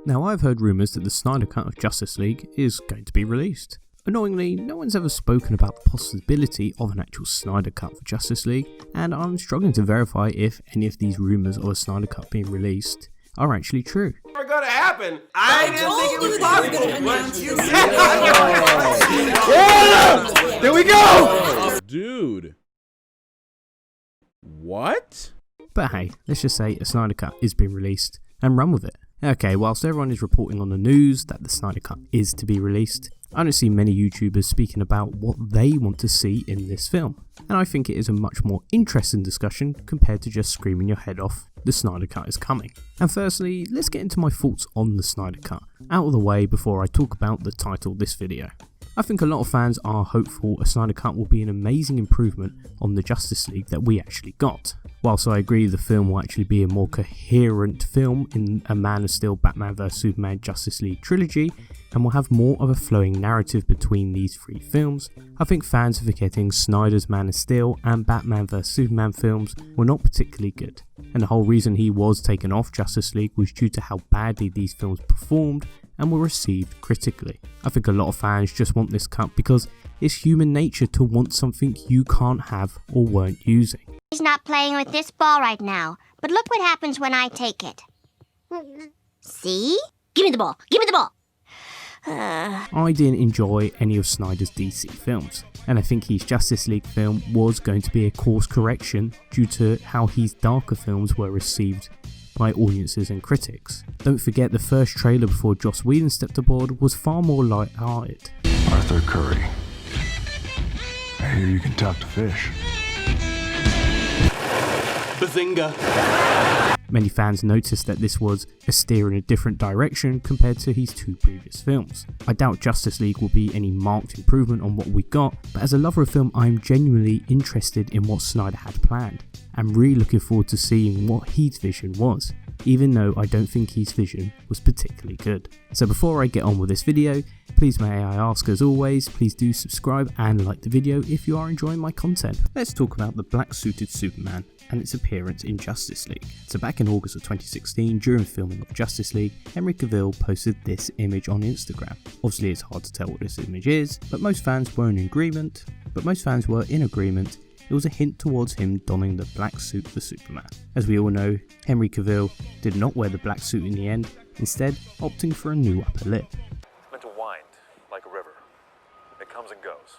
Now, I've heard rumours that the Snyder Cut of Justice League is going to be released. Annoyingly, no one's ever spoken about the possibility of an actual Snyder Cut for Justice League, and I'm struggling to verify if any of these rumours of a Snyder Cut being released are actually true. Never gonna happen. I didn't think it was possible. Yeah! There we go! Dude. What? But hey, let's just say a Snyder Cut is being released and run with it. Okay, whilst everyone is reporting on the news that the Snyder Cut is to be released, I don't see many YouTubers speaking about what they want to see in this film. And I think it is a much more interesting discussion compared to just screaming your head off, the Snyder Cut is coming. And firstly, let's get into my thoughts on the Snyder Cut out of the way before I talk about the title of this video. I think a lot of fans are hopeful a Snyder Cut will be an amazing improvement on the Justice League that we actually got. Whilst I agree the film will actually be a more coherent film in a Man of Steel, Batman vs Superman Justice League trilogy, and will have more of a flowing narrative between these three films, I think fans are forgetting Snyder's Man of Steel and Batman vs Superman films were not particularly good, and the whole reason he was taken off Justice League was due to how badly these films performed and were received critically. I think a lot of fans just want this cut because it's human nature to want something you can't have or weren't using. He's not playing with this ball right now, but look what happens when I take it. See? Give me the ball! Give me the ball! I didn't enjoy any of Snyder's DC films, and I think his Justice League film was going to be a course correction due to how his darker films were received by audiences and critics. Don't forget the first trailer before Joss Whedon stepped aboard was far more light-hearted. Arthur Curry, I hear you can talk to fish. Bazinga. Many fans noticed that this was a steer in a different direction compared to his two previous films. I doubt Justice League will be any marked improvement on what we got, but as a lover of film I am genuinely interested in what Snyder had planned. I'm really looking forward to seeing what his vision was, even though I don't think his vision was particularly good. So before I get on with this video, please may I ask as always, please do subscribe and like the video if you are enjoying my content. Let's talk about the black suited Superman and its appearance in Justice League. So back in August of 2016, during filming of Justice League, Henry Cavill posted this image on Instagram. Obviously it's hard to tell what this image is, but most fans were in agreement. It was a hint towards him donning the black suit for Superman. As we all know, Henry Cavill did not wear the black suit in the end, instead opting for a new upper lip. It's meant to wind like a river. It comes and goes.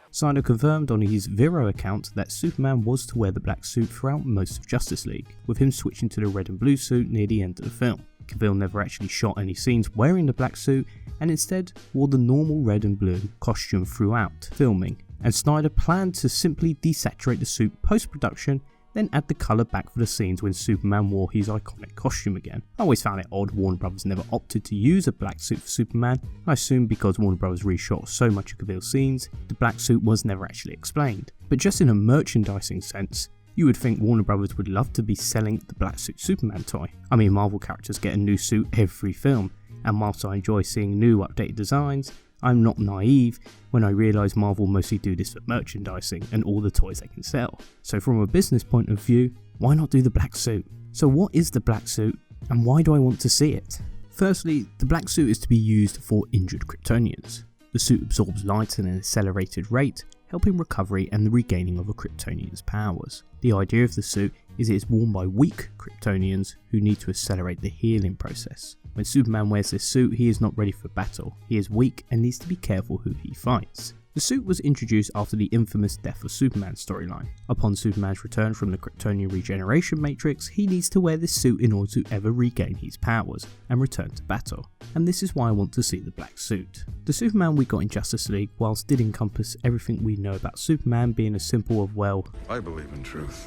Snyder confirmed on his Vero account that Superman was to wear the black suit throughout most of Justice League, with him switching to the red and blue suit near the end of the film. Cavill never actually shot any scenes wearing the black suit and instead wore the normal red and blue costume throughout filming, and Snyder planned to simply desaturate the suit post-production, then add the colour back for the scenes when Superman wore his iconic costume again. I always found it odd Warner Brothers never opted to use a black suit for Superman. I assume because Warner Brothers reshot so much of Cavill's scenes, the black suit was never actually explained. But just in a merchandising sense, you would think Warner Brothers would love to be selling the black suit Superman toy. I mean, Marvel characters get a new suit every film, and whilst I enjoy seeing new updated designs, I'm not naive when I realise Marvel mostly do this for merchandising and all the toys they can sell. So from a business point of view, why not do the black suit? So what is the black suit and why do I want to see it? Firstly, the black suit is to be used for injured Kryptonians. The suit absorbs light at an accelerated rate, helping recovery and the regaining of a Kryptonian's powers. The idea of the suit is it is worn by weak Kryptonians who need to accelerate the healing process. When Superman wears this suit, he is not ready for battle. He is weak and needs to be careful who he fights. The suit was introduced after the infamous Death of Superman storyline. Upon Superman's return from the Kryptonian regeneration matrix, he needs to wear this suit in order to ever regain his powers and return to battle. And this is why I want to see the black suit. The Superman we got in Justice League, whilst did encompass everything we know about Superman being a symbol of, well, I believe in truth,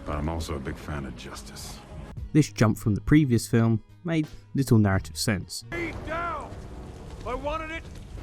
but I'm also a big fan of justice. This jump from the previous film made little narrative sense. Down! If I wanted it,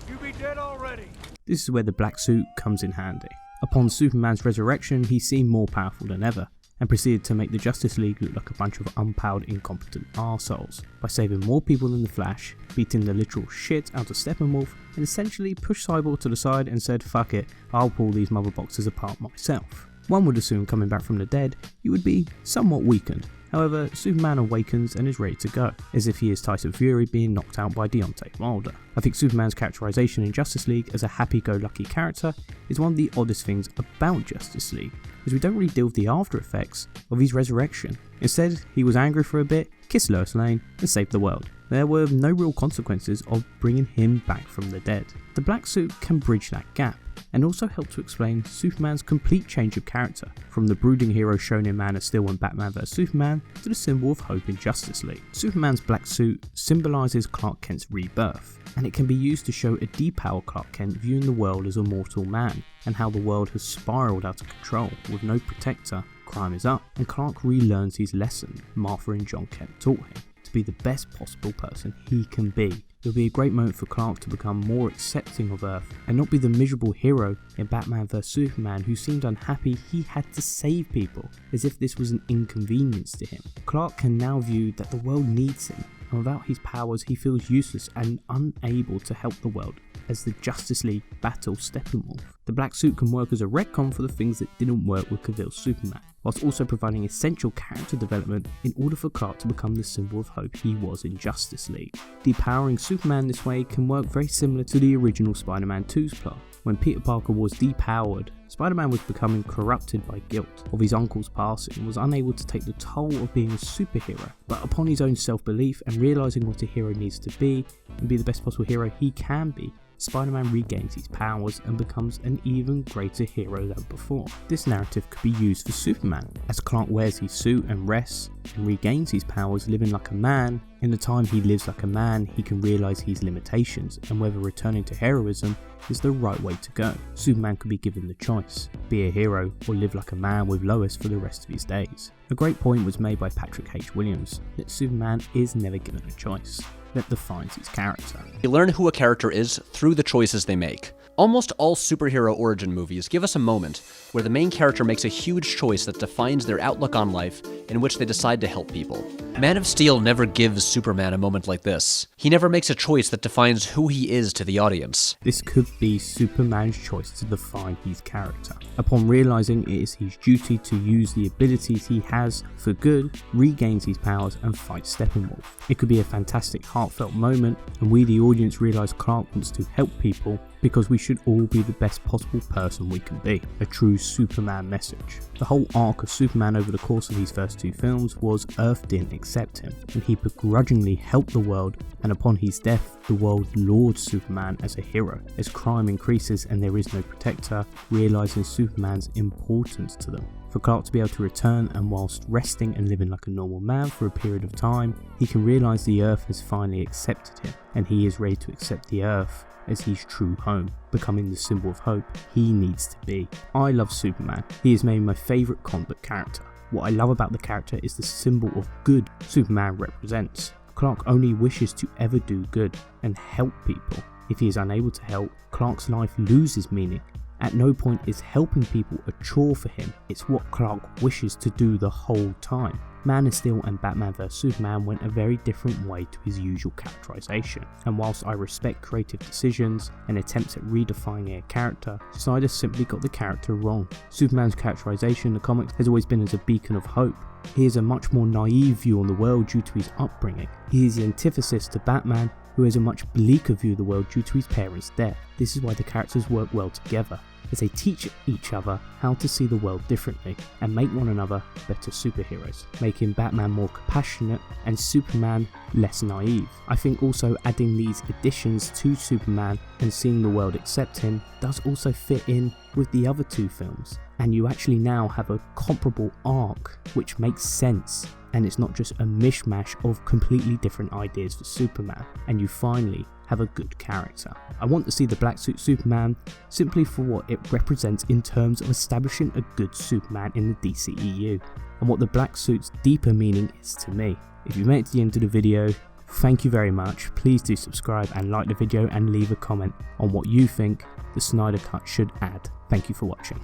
you'd be dead already. This is where the black suit comes in handy. Upon Superman's resurrection, he seemed more powerful than ever, and proceeded to make the Justice League look like a bunch of unpowered, incompetent arseholes, by saving more people than the Flash, beating the literal shit out of Steppenwolf, and essentially pushed Cyborg to the side and said, fuck it, I'll pull these mother boxes apart myself. One would assume coming back from the dead, you would be somewhat weakened, However, Superman awakens and is ready to go, as if he is Tyson Fury being knocked out by Deontay Wilder. I think Superman's characterization in Justice League as a happy-go-lucky character is one of the oddest things about Justice League, as we don't really deal with the after effects of his resurrection. Instead, he was angry for a bit, kissed Lois Lane, and saved the world. There were no real consequences of bringing him back from the dead. The black suit can bridge that gap, and also help to explain Superman's complete change of character, from the brooding hero shown in Man of Steel and Batman vs Superman to the symbol of hope in Justice League. Superman's black suit symbolises Clark Kent's rebirth, and it can be used to show a depowered Clark Kent viewing the world as a mortal man, and how the world has spiralled out of control with no protector. Crime is up, and Clark relearns his lesson Martha and John Kent taught him, to be the best possible person he can be. It will be a great moment for Clark to become more accepting of Earth and not be the miserable hero in Batman vs Superman who seemed unhappy he had to save people, as if this was an inconvenience to him. Clark can now view that the world needs him, and without his powers he feels useless and unable to help the world as the Justice League battle Steppenwolf. The black suit can work as a retcon for the things that didn't work with Cavill's Superman, whilst also providing essential character development in order for Clark to become the symbol of hope he was in Justice League. Depowering Superman this way can work very similar to the original Spider-Man 2's plot. When Peter Parker was depowered, Spider-Man was becoming corrupted by guilt of his uncle's passing and was unable to take the toll of being a superhero. But upon his own self-belief and realising what a hero needs to be and be the best possible hero he can be, Spider-Man regains his powers and becomes an even greater hero than before. This narrative could be used for Superman, as Clark wears his suit and rests and regains his powers living like a man. In the time he lives like a man, he can realise his limitations and whether returning to heroism is the right way to go. Superman could be given the choice, be a hero or live like a man with Lois for the rest of his days. A great point was made by Patrick H. Williams, that Superman is never given a choice that defines his character. You learn who a character is through the choices they make. Almost all superhero origin movies give us a moment where the main character makes a huge choice that defines their outlook on life, in which they decide to help people. Man of Steel never gives Superman a moment like this. He never makes a choice that defines who he is to the audience. This could be Superman's choice to define his character. Upon realising it is his duty to use the abilities he has for good, regains his powers and fights Steppenwolf. It could be a fantastic heartfelt moment, and we the audience realise Clark wants to help people because we should all be the best possible person we can be. A true Superman message. The whole arc of Superman over the course of his first two films was Earth didn't accept him, and he begrudgingly helped the world, and upon his death, the world lauds Superman as a hero. As crime increases and there is no protector, realising Superman's importance to them. For Clark to be able to return, and whilst resting and living like a normal man for a period of time, he can realise the Earth has finally accepted him, and he is ready to accept the Earth as his true home, becoming the symbol of hope he needs to be. I love Superman. He is maybe my favourite comic book character. What I love about the character is the symbol of good Superman represents. Clark only wishes to ever do good and help people. If he is unable to help, Clark's life loses meaning. At no point is helping people a chore for him, it's what Clark wishes to do the whole time. Man of Steel and Batman vs Superman went a very different way to his usual characterization, and whilst I respect creative decisions and attempts at redefining a character, Snyder simply got the character wrong. Superman's characterization in the comics has always been as a beacon of hope. He has a much more naive view on the world due to his upbringing. He is the antithesis to Batman, who has a much bleaker view of the world due to his parents' death. This is why the characters work well together, as they teach each other how to see the world differently and make one another better superheroes, making Batman more compassionate and Superman less naive. I think also adding these additions to Superman and seeing the world accept him does also fit in with the other two films, and you actually now have a comparable arc which makes sense, and it's not just a mishmash of completely different ideas for Superman, and you finally have a good character. I want to see the Black Suit Superman simply for what it represents in terms of establishing a good Superman in the DCEU, and what the Black Suit's deeper meaning is to me. If you made it to the end of the video, thank you very much. Please do subscribe and like the video and leave a comment on what you think the Snyder Cut should add. Thank you for watching.